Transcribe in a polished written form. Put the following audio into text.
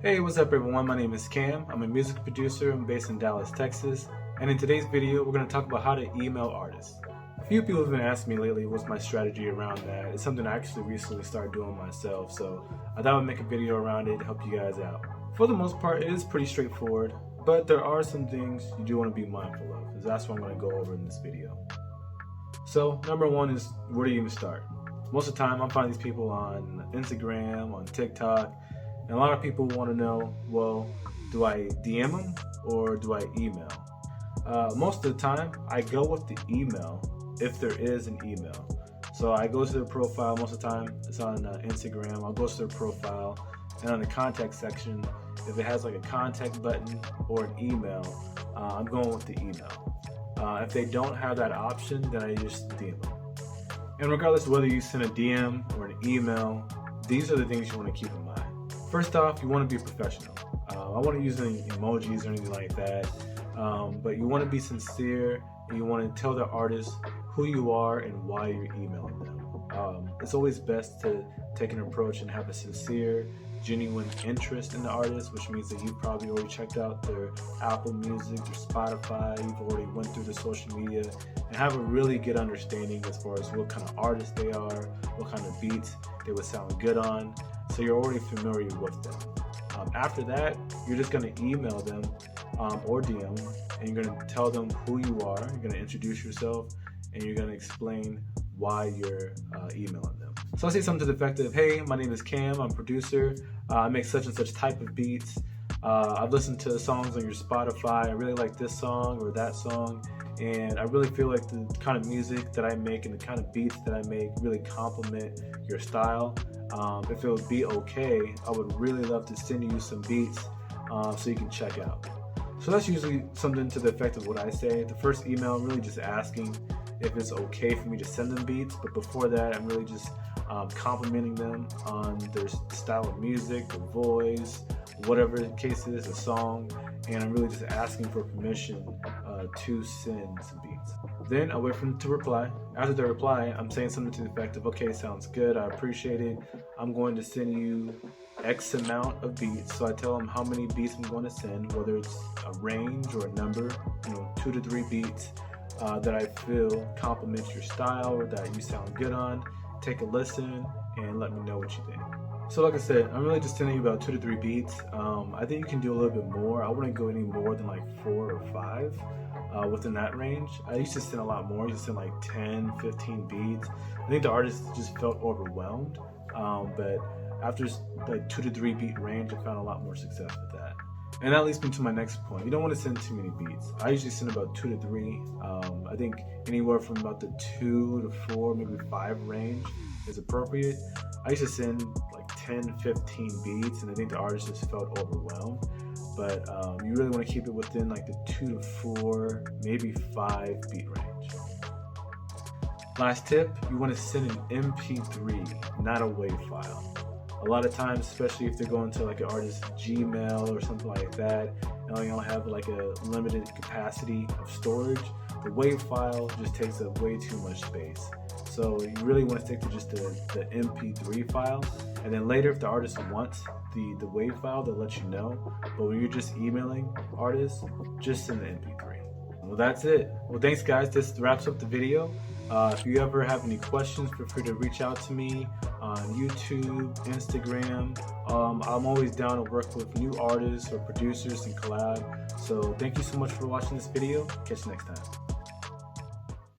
Hey, what's up everyone? My name is Cam. I'm a music producer. I'm based in Dallas, Texas. And in today's video, we're going to talk about how to email artists. A few people have been asking me lately what's my strategy around that. It's something I actually recently started doing myself, so I thought I'd make a video around it to help you guys out. For the most part, it is pretty straightforward, but there are some things you do want to be mindful of, because that's what I'm going to go over in this video. So, number one is, where do you even start? Most of the time, I'm finding these people on Instagram, on TikTok, and a lot of people want to know, well, do I DM them or do I email? Most of the time, I go with the email if there is an email. So I go to their profile. Most of the time, it's on Instagram. I'll go to their profile, and on the contact section, if it has like a contact button or an email, I'm going with the email. If they don't have that option, then I just DM them. And regardless of whether you send a DM or an email, these are the things you want to keep in mind. First off, you want to be professional. I want to use any emojis or anything like that, but you want to be sincere, and you want to tell the artist who you are and why you're emailing them. It's always best to take an approach and have a sincere, genuine interest in the artist, which means that you've probably already checked out their Apple Music, their Spotify, you've already went through the social media, and have a really good understanding as far as what kind of artists they are, what kind of beats they would sound good on, so you're already familiar with them. After that, you're just going to email them or DM, and you're going to tell them who you are, you're going to introduce yourself, and you're going to explain why you're emailing them. So I'll say something to the effect of, hey, my name is Cam, I'm a producer, I make such and such type of beats, I've listened to songs on your Spotify, I really like this song or that song, and I really feel like the kind of music that I make and the kind of beats that I make really complement your style. If it would be okay, I would really love to send you some beats so you can check out. So that's usually something to the effect of what I say. The first email, I'm really just asking if it's okay for me to send them beats, but before that, I'm really just complimenting them on their style of music, their voice, whatever the case is, a song, and I'm really just asking for permission to send some beats. Then I wait for them to reply. After they reply, I'm saying something to the effect of, okay, sounds good, I appreciate it, I'm going to send you X amount of beats. So I tell them how many beats I'm going to send, whether it's a range or a number, 2 to 3 beats that I feel complements your style or that you sound good on. Take a listen and let me know what you think. So like I said, I'm really just sending you about 2 to 3 beats. I think you can do a little bit more. I wouldn't go any more than like 4 or 5 within that range. I used to send a lot more. I used to send like 10, 15 beats. I think the artist just felt overwhelmed. But after like 2 to 3 beat range, I found a lot more success with that. And that leads me to my next point. You don't want to send too many beats. I usually send about 2 to 3. I think anywhere from about the 2 to 4, maybe 5 range is appropriate. I used to send like 10, 15 beats, and I think the artist just felt overwhelmed. But you really want to keep it within like the 2 to 4, maybe 5 beat range. Last tip, you want to send an MP3, not a WAV file. A lot of times, especially if they're going to like an artist's Gmail or something like that, and they don't have like a limited capacity of storage, the WAV file just takes up way too much space. So you really want to stick to just the MP3 file, and then later if the artist wants the WAV file, they'll let you know. But when you're just emailing artists, just send the MP3. Well, that's it. Well, thanks guys, this wraps up the video. If you ever have any questions, feel free to reach out to me on YouTube, Instagram. I'm always down to work with new artists or producers and collab. So thank you so much for watching this video. Catch you next time.